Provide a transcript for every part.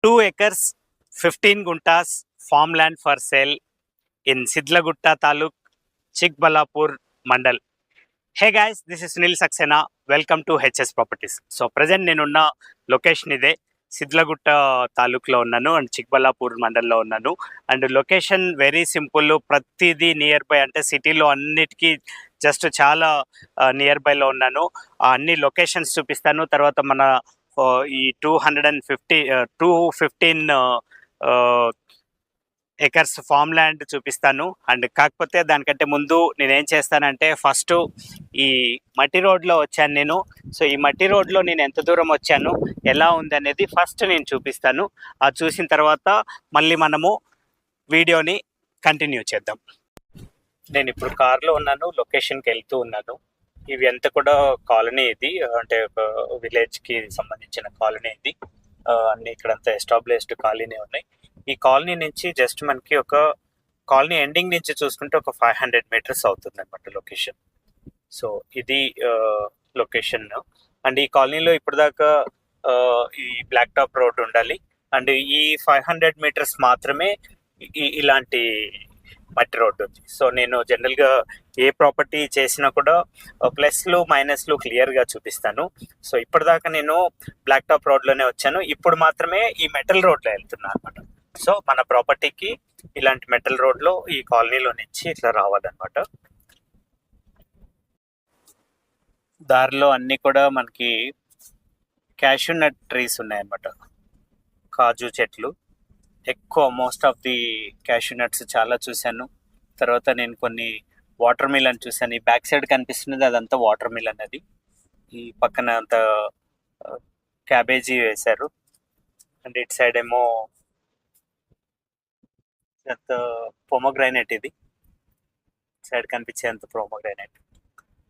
2 acres, 15 guntas farmland for sale in Sidlagutta Taluk, Chikbalapur Mandal. Hey guys, this is Sunil Saxena. Welcome to HS Properties. So present నేనున్న location ఇదే సిద్లగుట్ట తాలూకులో ఉన్నాను and Chikballapur మండల్లో ఉన్నాను. And location very simple, ప్రతిదీ near by, అంటే సిటీలో అన్నిటికీ just చాలా నియర్ బైలో ఉన్నాను. అన్ని లొకేషన్స్ చూపిస్తాను. తర్వాత మన ఈ 215 ఎకర్స్ ఫామ్ ల్యాండ్ చూపిస్తాను. అండ్ కాకపోతే దానికంటే ముందు నేనేం చేస్తానంటే, ఫస్ట్ ఈ మట్టి రోడ్లో వచ్చాను నేను. సో ఈ మట్టి రోడ్లో నేను ఎంత దూరం వచ్చాను, ఎలా ఉంది అనేది ఫస్ట్ నేను చూపిస్తాను. అది చూసిన తర్వాత మళ్ళీ మనము వీడియోని కంటిన్యూ చేద్దాం. నేను ఇప్పుడు కార్లో ఉన్నాను, లొకేషన్కి వెళ్తూ ఉన్నాను. ఇవి అంతా కూడా కాలనీ, ఇది అంటే ఒక విలేజ్కి సంబంధించిన కాలనీ ఇది. అన్ని ఇక్కడంతా ఎస్టాబ్లిష్డ్ కాలనీ ఉన్నాయి. ఈ కాలనీ నుంచి జస్ట్ మనకి ఒక కాలనీ ఎండింగ్ నుంచి చూసుకుంటే ఒక 500 మీటర్స్ అవుతుంది అనమాట లొకేషన్. సో ఇది లొకేషన్. అండ్ ఈ కాలనీలో ఇప్పటిదాకా ఈ బ్లాక్ టాప్ రోడ్ ఉండాలి. అండ్ ఈ 500 మీటర్స్ మాత్రమే ఇలాంటి మట్టి రోడ్డు ఉంది. సో నేను జనరల్గా ఏ ప్రాపర్టీ చేసినా కూడా ప్లస్లు మైనస్లు క్లియర్గా చూపిస్తాను. సో ఇప్పటిదాకా నేను బ్లాక్ టాప్ రోడ్లోనే వచ్చాను, ఇప్పుడు మాత్రమే ఈ మెటల్ రోడ్లో వెళ్తున్నాను అనమాట. సో మన ప్రాపర్టీకి ఇలాంటి మెటల్ రోడ్లో ఈ కాలనీలో నుంచి ఇట్లా రావాలన్నమాట. దారిలో అన్నీ కూడా మనకి క్యాష్యూ నట్ ట్రీస్ ఉన్నాయన్నమాట, కాజు చెట్లు ఎక్కువ. Most of the cashew nuts చాలా చూశాను. తర్వాత నేను కొన్ని వాటర్ మిలన్ చూశాను. ఈ బ్యాక్ సైడ్ కనిపిస్తున్నది అదంతా వాటర్ మిలన్. అది ఈ పక్కన అంత క్యాబేజీ వేశారు. అండ్ ఇటు సైడ్ ఏమో అంత పొమోగ్రానైట్, ఇది సైడ్ కనిపించేంత పొమోగ్రానైట్.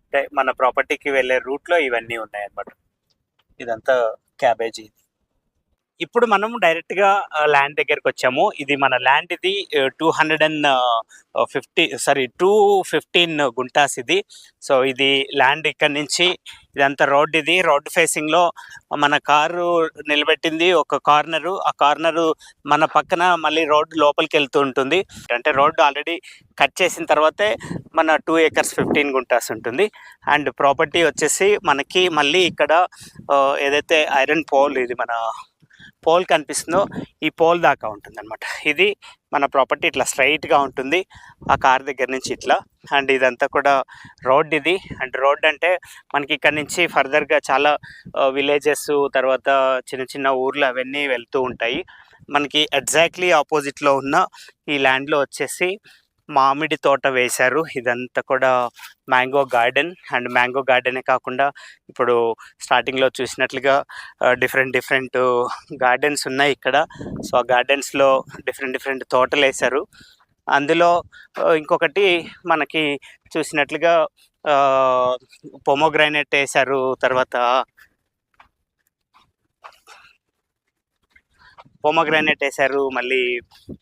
అంటే మన ప్రాపర్టీకి వెళ్ళే రూట్లో ఇవన్నీ ఉన్నాయన్నమాట. ఇదంతా క్యాబేజీ. ఇప్పుడు మనం డైరెక్ట్గా ల్యాండ్ దగ్గరికి వచ్చాము. ఇది మన ల్యాండ్, ఇది 215 గుంటాస్ ఇది. సో ఇది ల్యాండ్ ఇక్కడ నుంచి ఇదంతా రోడ్. ఇది రోడ్ ఫేసింగ్లో మన కారు నిలబెట్టింది ఒక కార్నరు. ఆ కార్నరు మన పక్కన మళ్ళీ రోడ్ లోపలికి వెళ్తూ ఉంటుంది. అంటే రోడ్డు ఆల్రెడీ కట్ చేసిన తర్వాతే మన 2 acres 15 గుంటాస్ ఉంటుంది. అండ్ ప్రాపర్టీ వచ్చేసి మనకి మళ్ళీ ఇక్కడ ఏదైతే ఐరన్ పోల్, ఇది మన పోల్ కనిపిస్తుందో ఈ పోల్ దాకా ఉంటుంది అనమాట. ఇది మన ప్రాపర్టీ ఇట్లా స్ట్రైట్గా ఉంటుంది ఆ కార్ దగ్గర నుంచి ఇట్లా. అండ్ ఇదంతా కూడా రోడ్ ఇది. అండ్ రోడ్ అంటే మనకి ఇక్కడ నుంచి ఫర్దర్గా చాలా విలేజెస్, తర్వాత చిన్న చిన్న ఊర్లు అవన్నీ వెళ్తూ ఉంటాయి. మనకి ఎగ్జాక్ట్లీ ఆపోజిట్లో ఉన్న ఈ ల్యాండ్లో వచ్చేసి మామిడి తోట వేశారు. ఇదంతా కూడా మ్యాంగో గార్డెన్. అండ్ మ్యాంగో గార్డెనే కాకుండా ఇప్పుడు స్టార్టింగ్లో చూసినట్లుగా డిఫరెంట్ గార్డెన్స్ ఉన్నాయి ఇక్కడ. సో ఆ గార్డెన్స్లో డిఫరెంట్ తోటలు వేశారు. అందులో ఇంకొకటి మనకి చూసినట్లుగా పొమోగ్రానైట్ వేశారు. తర్వాత పొమోగ్రానైట్ వేశారు. మళ్ళీ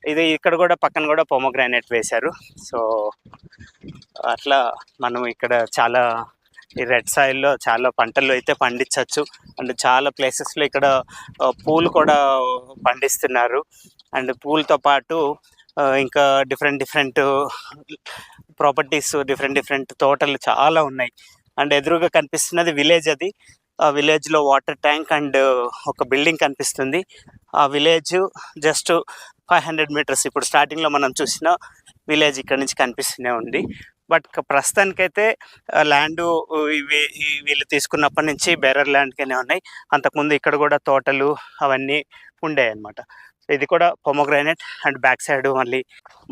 ఇది ఇక్కడ కూడా పక్కన కూడా పొమోగ్రానైట్ వేశారు. సో అట్లా మనం ఇక్కడ చాలా ఈ రెడ్ సాయిల్లో చాలా పంటలు అయితే పండించవచ్చు. అండ్ చాలా ప్లేసెస్లో ఇక్కడ పూలు కూడా పండిస్తున్నారు. అండ్ పూలతో పాటు ఇంకా డిఫరెంట్ ప్రాపర్టీస్, డిఫరెంట్ తోటలు చాలా ఉన్నాయి. అండ్ ఎదురుగా కనిపిస్తున్నది విలేజ్. అది ఆ విలేజ్లో వాటర్ ట్యాంక్ అండ్ ఒక బిల్డింగ్ కనిపిస్తుంది. ఆ విలేజ్ జస్ట్ 500 మీటర్స్. ఇప్పుడు స్టార్టింగ్లో మనం చూసిన విలేజ్ ఇక్కడ నుంచి కనిపిస్తూనే ఉంది. బట్ ప్రస్తుతానికైతే ల్యాండ్ వీళ్ళు తీసుకున్నప్పటి నుంచి బేరర్ ల్యాండ్గానే ఉన్నాయి. అంతకుముందు ఇక్కడ కూడా తోటలు అవన్నీ ఉండే అన్నమాట. సో ఇది కూడా పొమోగ్రానైట్. అండ్ బ్యాక్ సైడ్ మళ్ళీ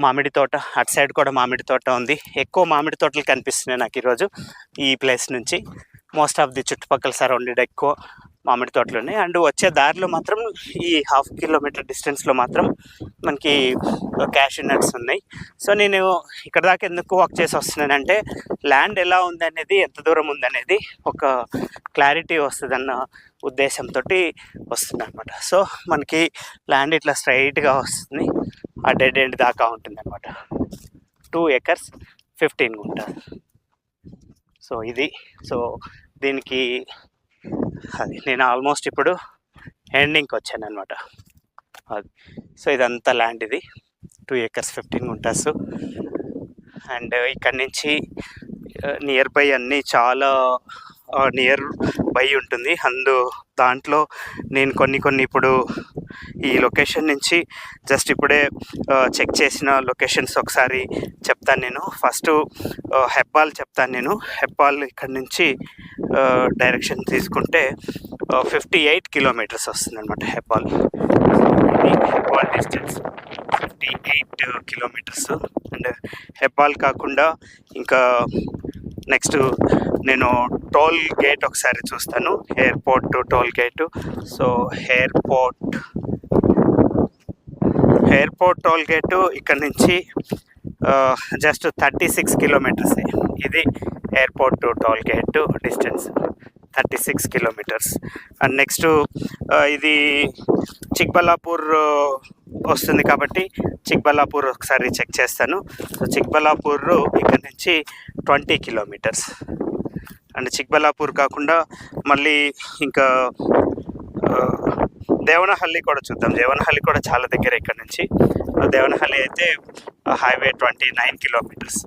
మామిడి తోట, అటు సైడ్ కూడా మామిడి తోట ఉంది. ఎక్కువ మామిడి తోటలు కనిపిస్తున్నాయి నాకు ఈరోజు ఈ ప్లేస్ నుంచి. మోస్ట్ ఆఫ్ ది చుట్టుపక్కల సరౌండెడ్ ఎక్కువ మామిడి తోటలు ఉన్నాయి. అండ్ వచ్చే దారిలో మాత్రం ఈ 1/2 కిలోమీటర్ డిస్టెన్స్లో మాత్రం మనకి క్యాష్యూ నట్స్ ఉన్నాయి. సో నేను ఇక్కడ దాకా ఎందుకు వాక్ చేసి వస్తున్నానంటే, ల్యాండ్ ఎలా ఉందనేది, ఎంత దూరం ఉందనేది ఒక క్లారిటీ వస్తుందన్న ఉద్దేశంతో వస్తుంది అనమాట. సో మనకి ల్యాండ్ ఇట్లా స్ట్రైట్గా వస్తుంది, ఆ డెడ్ ఎండ్ దాకా ఉంటుంది అనమాట. 2 acres 15 గుంటాస్. సో ఇది. సో దీనికి అది నేను ఆల్మోస్ట్ ఇప్పుడు ఎండింగ్కి వచ్చాను అనమాట. అది. సో ఇదంతా ల్యాండ్ ఇది 2 acres 15 గుంటాస్. అండ్ ఇక్కడ నుంచి నియర్ బై అన్నీ చాలా నియర్ బై ఉంటుంది. దాంట్లో నేను కొన్ని ఇప్పుడు ఈ లొకేషన్ నుంచి జస్ట్ ఇప్పుడే చెక్ చేసిన లొకేషన్స్ ఒకసారి చెప్తాను. నేను ఫస్ట్ హెబ్బాల్ చెప్తాను. హెబ్బాల్ ఇక్కడ నుంచి డైరెక్షన్ తీసుకుంటే 58 కిలోమీటర్స్ వస్తుంది అనమాట Hebbal. Hebbal distance 58 kilometres. And Hebbal కాకుండా ఇంకా నెక్స్ట్ నేను టోల్ గేట్ ఒకసారి చూస్తాను, airport toll gate. So airport toll gate ఇక్కడ నుంచి జస్ట్ 36 కిలోమీటర్స్. ఇది airport toll gate distance 36 kilometres. And next ఇది చిక్బల్లాపూర్ వస్తుంది కాబట్టి చిక్బల్లాపూర్ ఒకసారి చెక్ చేస్తాను. సో చిక్బల్లాపూర్ ఇక్కడ నుంచి 20 కిలోమీటర్స్. అండ్ చిక్బల్లాపూర్ కాకుండా మళ్ళీ ఇంకా దేవనహల్లి కూడా చూద్దాం. దేవనహల్లి కూడా చాలా దగ్గర ఇక్కడ నుంచి. దేవనహల్లి అయితే హైవే 29 కిలోమీటర్స్.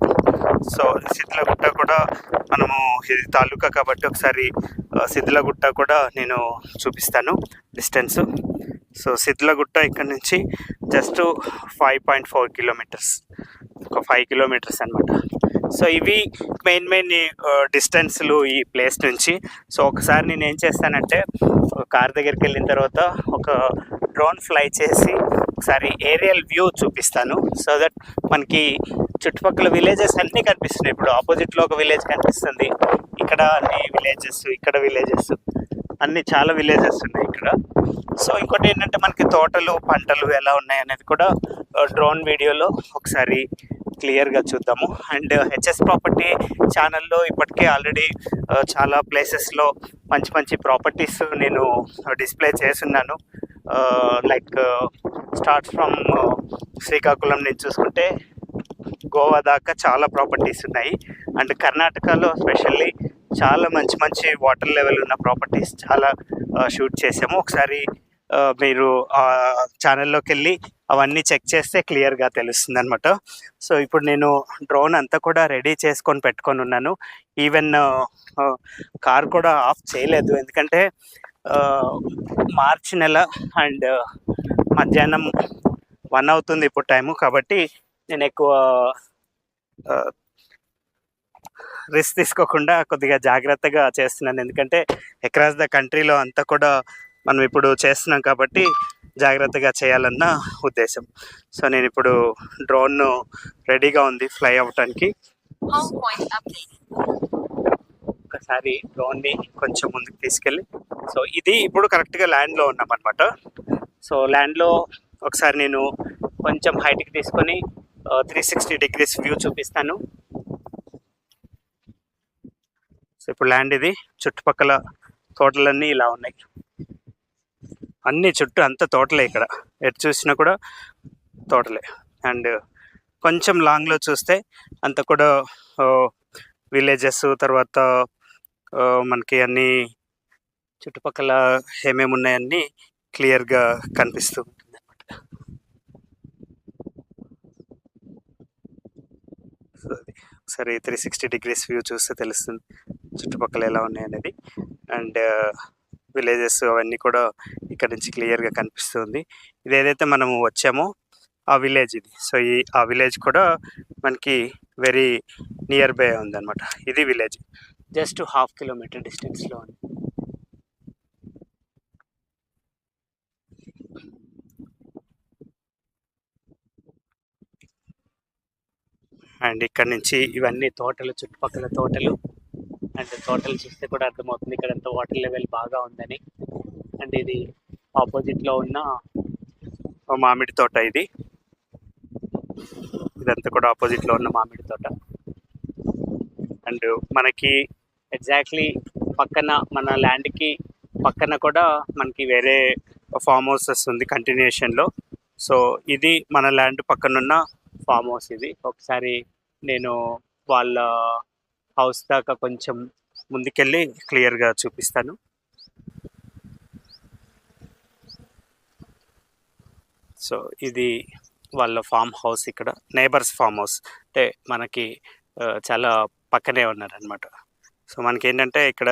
సో సిద్లగుట్ట కూడా మనము ఇది తాలూకా కాబట్టి ఒకసారి సిద్లగుట్ట కూడా నేను చూపిస్తాను డిస్టెన్స్. సో సిద్లగుట్ట ఇక్కడ నుంచి జస్ట్ 5.4 కిలోమీటర్స్, ఒక 5 కిలోమీటర్స్ అనమాట. సో ఇవి మెయిన్ డిస్టెన్స్లు ఈ ప్లేస్ నుంచి. సో ఒకసారి నేను ఏం చేస్తానంటే కార్ దగ్గరికి వెళ్ళిన తర్వాత ఒక డ్రోన్ ఫ్లై చేసి ఒకసారి ఏరియల్ వ్యూ చూపిస్తాను. సో దట్ మనకి చుట్టుపక్కల విలేజెస్ అన్నీ కనిపిస్తున్నాయి. ఇప్పుడు ఆపోజిట్లో ఒక విలేజ్ కనిపిస్తుంది, ఇక్కడ అన్ని విలేజెస్, ఇక్కడ విలేజెస్ అన్నీ చాలా విలేజెస్ ఉన్నాయి ఇక్కడ. సో ఇంకోటి ఏంటంటే మనకి తోటలు పంటలు ఎలా ఉన్నాయి అనేది కూడా డ్రోన్ వీడియోలో ఒకసారి క్లియర్గా చూద్దాము. అండ్ హెచ్ఎస్ ప్రాపర్టీ ఛానల్లో ఇప్పటికే ఆల్రెడీ చాలా ప్లేసెస్లో మంచి ప్రాపర్టీస్ నేను డిస్ప్లే చేస్తున్నాను. లైక్ స్టార్ట్ ఫ్రమ్ శ్రీకాకుళం నుంచి చూసుకుంటే గోవా దాకా చాలా ప్రాపర్టీస్ ఉన్నాయి. అండ్ కర్ణాటకలో స్పెషల్లీ చాలా మంచి వాటర్ లెవెల్ ఉన్న ప్రాపర్టీస్ చాలా షూట్ చేసాము. ఒకసారి మీరు ఛానల్లోకి వెళ్ళి అవన్నీ చెక్ చేస్తే క్లియర్గా తెలుస్తుంది అనమాట. సో ఇప్పుడు నేను డ్రోన్ అంతా కూడా రెడీ చేసుకొని పెట్టుకొని ఉన్నాను. ఈవెన్ కార్ కూడా ఆఫ్ చేయలేదు, ఎందుకంటే మార్చి నెల అండ్ మధ్యాహ్నం 1 అవుతుంది ఇప్పుడు టైము. కాబట్టి నేను ఎక్కువ రిస్క్ తీసుకోకుండా కొద్దిగా జాగ్రత్తగా చేస్తున్నాను, ఎందుకంటే అక్రాస్ ద కంట్రీలో అంతా కూడా మనం ఇప్పుడు చేస్తున్నాం కాబట్టి జాగ్రత్తగా చేయాలన్న ఉద్దేశం. సో నేను ఇప్పుడు డ్రోన్ రెడీగా ఉంది ఫ్లై అవ్వటానికి. ఒకసారి డ్రోన్ని కొంచెం ముందుకు తీసుకెళ్ళి, సో ఇది ఇప్పుడు కరెక్ట్గా ల్యాండ్లో ఉన్నాం అనమాట. సో ల్యాండ్లో ఒకసారి నేను కొంచెం హైట్కి తీసుకొని 360 డిగ్రీస్ వ్యూ చూపిస్తాను. సో ఇప్పుడు ల్యాండ్ ఇది, చుట్టుపక్కల తోటలన్నీ ఇలా ఉన్నాయి, అన్ని చుట్టూ అంతా తోటలే, ఇక్కడ ఎటు చూసినా కూడా తోటలే. అండ్ కొంచెం లాంగ్లో చూస్తే అంత కూడా విలేజెస్, తర్వాత మనకి అన్ని చుట్టుపక్కల ఏమేమి ఉన్నాయన్నీ క్లియర్గా కనిపిస్తూ ఉంటుంది అనమాట. సో అది ఒకసారి 360 డిగ్రీస్ వ్యూ చూస్తే తెలుస్తుంది చుట్టుపక్కల ఎలా ఉన్నాయి అనేది. అండ్ విలేజెస్ అవన్నీ కూడా ఇక్కడ నుంచి క్లియర్గా కనిపిస్తుంది. ఇది ఏదైతే మనము వచ్చామో ఆ విలేజ్ ఇది. సో ఆ విలేజ్ కూడా మనకి వెరీ నియర్ బై ఉందన్నమాట. ఇది విలేజ్ జస్ట్ 1/2 కిలోమీటర్ డిస్టెన్స్లో ఉంది. అండ్ ఇక్కడ నుంచి ఇవన్నీ తోటలు, చుట్టుపక్కల తోటలు. అండ్ తోటలు చూస్తే కూడా అర్థమవుతుంది ఇక్కడ అంతా వాటర్ లెవెల్ బాగా ఉందని. అండ్ ఇది ఆపోజిట్లో ఉన్న మామిడి తోట, ఇదంతా కూడా ఆపోజిట్లో ఉన్న మామిడి తోట. అండ్ మనకి ఎగ్జాక్ట్లీ పక్కన మన ల్యాండ్కి పక్కన కూడా మనకి వేరే ఫామ్ హౌసెస్ ఉంది కంటిన్యూషన్లో. సో ఇది మన ల్యాండ్ పక్కనున్న ఫామ్ హౌస్. ఇది ఒకసారి నేను వాళ్ళ హౌస్ దాకా కొంచెం ముందుకెళ్ళి క్లియర్గా చూపిస్తాను. సో ఇది వాళ్ళ ఫామ్ హౌస్, ఇక్కడ నేబర్స్ ఫామ్ హౌస్ అంటే మనకి చాలా పక్కనే ఉన్నారనమాట. సో మనకి ఏంటంటే ఇక్కడ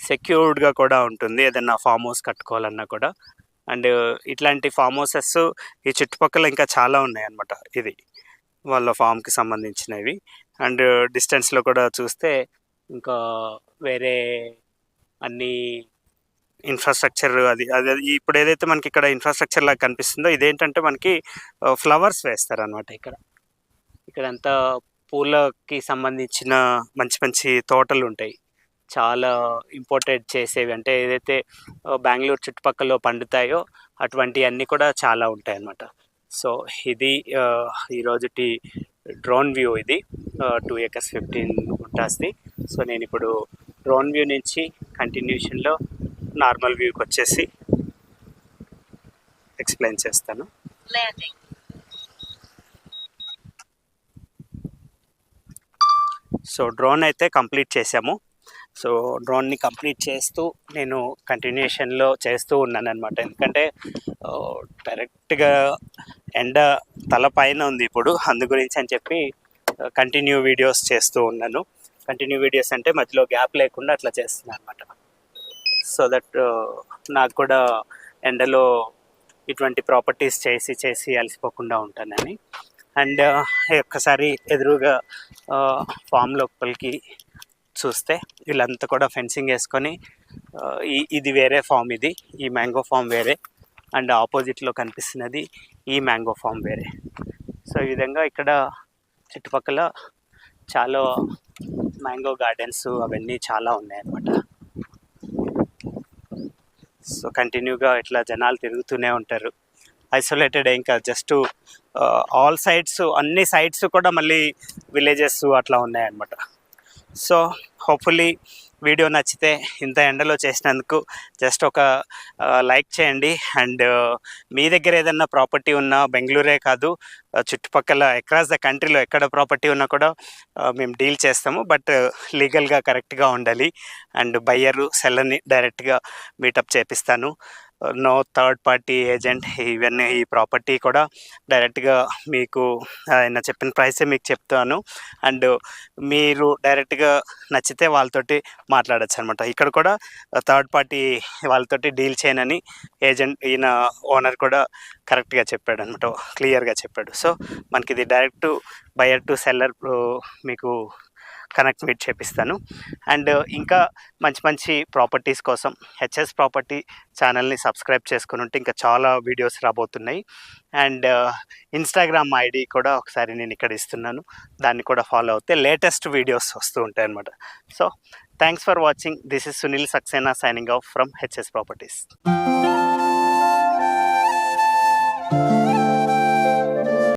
సెక్యూర్డ్గా కూడా ఉంటుంది ఏదైనా ఫామ్ హౌస్ కట్టుకోవాలన్నా కూడా. అండ్ ఇట్లాంటి ఫామ్ హౌసెస్ ఈ చుట్టుపక్కల ఇంకా చాలా ఉన్నాయన్నమాట. ఇది వాళ్ళ ఫామ్కి సంబంధించినవి. అండ్ డిస్టెన్స్లో కూడా చూస్తే ఇంకా వేరే అన్ని ఇన్ఫ్రాస్ట్రక్చర్ అది అది ఇప్పుడు ఏదైతే మనకి ఇక్కడ ఇన్ఫ్రాస్ట్రక్చర్ లాగా కనిపిస్తుందో ఇదేంటంటే మనకి ఫ్లవర్స్ వేస్తారనమాట. ఇక్కడంతా పూలకి సంబంధించిన మంచి మంచి తోటలు ఉంటాయి, చాలా ఇంపోర్టెడ్ చేసేవి. అంటే ఏదైతే బెంగళూరు చుట్టుపక్కల పండుతాయో అటువంటివన్నీ కూడా చాలా ఉంటాయి అన్నమాట. సో ఇది ఈరోజుటి డ్రోన్ వ్యూ. ఇది 2 acres 15 గుంటాస్ది. సో నేను ఇప్పుడు డ్రోన్ వ్యూ నుంచి కంటిన్యూషన్లో నార్మల్ వ్యూకి వచ్చేసి ఎక్స్ప్లెయిన్ చేస్తాను. సో డ్రోన్ అయితే కంప్లీట్ చేసాము. సో డ్రోన్ని కంప్లీట్ చేస్తూ నేను కంటిన్యూషన్లో చేస్తూ ఉన్నాను అనమాట. ఎందుకంటే డైరెక్ట్గా ఎండ తల పైన ఉంది ఇప్పుడు, అందు గురించి అని చెప్పి కంటిన్యూ వీడియోస్ చేస్తూ ఉన్నాను. కంటిన్యూ వీడియోస్ అంటే మధ్యలో గ్యాప్ లేకుండా అట్లా చేస్తున్నాను అనమాట. సో దట్ నాకు కూడా ఎండలో ఇటువంటి ప్రాపర్టీస్ చేసి అలసిపోకుండా ఉంటానని. అండ్ ఒక్కసారి ఎదురుగా ఫామ్ లోపలికి చూస్తే వీళ్ళంతా కూడా ఫెన్సింగ్ వేసుకొని ఇది వేరే ఫామ్, ఈ మ్యాంగో ఫామ్ వేరే, అండ్ ఆపోజిట్లో కనిపిస్తున్నది ఈ మ్యాంగో ఫామ్ వేరే. సో ఈ విధంగా ఇక్కడ చుట్టుపక్కల చాలా మ్యాంగో గార్డెన్స్ అవన్నీ చాలా ఉన్నాయన్నమాట. సో కంటిన్యూగా ఇట్లా జనాలు తిరుగుతూనే ఉంటారు. ఐసోలేటెడ్ ఇంకా జస్ట్ ఆల్ సైడ్స్, అన్ని సైడ్స్ కూడా మళ్ళీ విలేజెస్ అట్లా ఉన్నాయన్నమాట. సో హోప్ఫుల్లీ వీడియో నచ్చితే ఇంత ఎండలో చేసినందుకు జస్ట్ ఒక లైక్ చేయండి. అండ్ మీ దగ్గర ఏదన్నా ప్రాపర్టీ ఉన్నా, బెంగళూరే కాదు చుట్టుపక్కల అక్రాస్ ద కంట్రీలో ఎక్కడ ప్రాపర్టీ ఉన్నా కూడా మేము డీల్ చేస్తాము. బట్ లీగల్గా కరెక్ట్గా ఉండాలి. అండ్ బయ్యరు సెల్లర్ని డైరెక్ట్గా మీటప్ చేపిస్తాను. No third party agent. ఇవన్నీ ఈ ప్రాపర్టీ కూడా డైరెక్ట్గా మీకు ఆయన చెప్పిన ప్రైసే మీకు చెప్తాను. అండ్ మీరు డైరెక్ట్గా నచ్చితే వాళ్ళతోటి మాట్లాడచ్చు అనమాట. ఇక్కడ కూడా థర్డ్ పార్టీ వాళ్ళతోటి డీల్ చేయనని ఈయన ఓనర్ కూడా కరెక్ట్గా చెప్పాడు అనమాట, క్లియర్గా చెప్పాడు. సో మనకి ఇది డైరెక్ట్ బయర్ టు సెల్లర్ మీకు మీట్ చేపిస్తాను. అండ్ ఇంకా మంచి మంచి ప్రాపర్టీస్ కోసం హెచ్ఎస్ ప్రాపర్టీ ఛానల్ని సబ్స్క్రైబ్ చేసుకుని ఉంటే ఇంకా చాలా వీడియోస్ రాబోతున్నాయి. అండ్ ఇన్స్టాగ్రామ్ ఐడి కూడా ఒకసారి నేను ఇక్కడ ఇస్తున్నాను, దాన్ని కూడా ఫాలో అవుతే లేటెస్ట్ వీడియోస్ వస్తూ ఉంటాయి అన్నమాట. So thanks for watching. This is Sunil Saxena signing off from HS properties.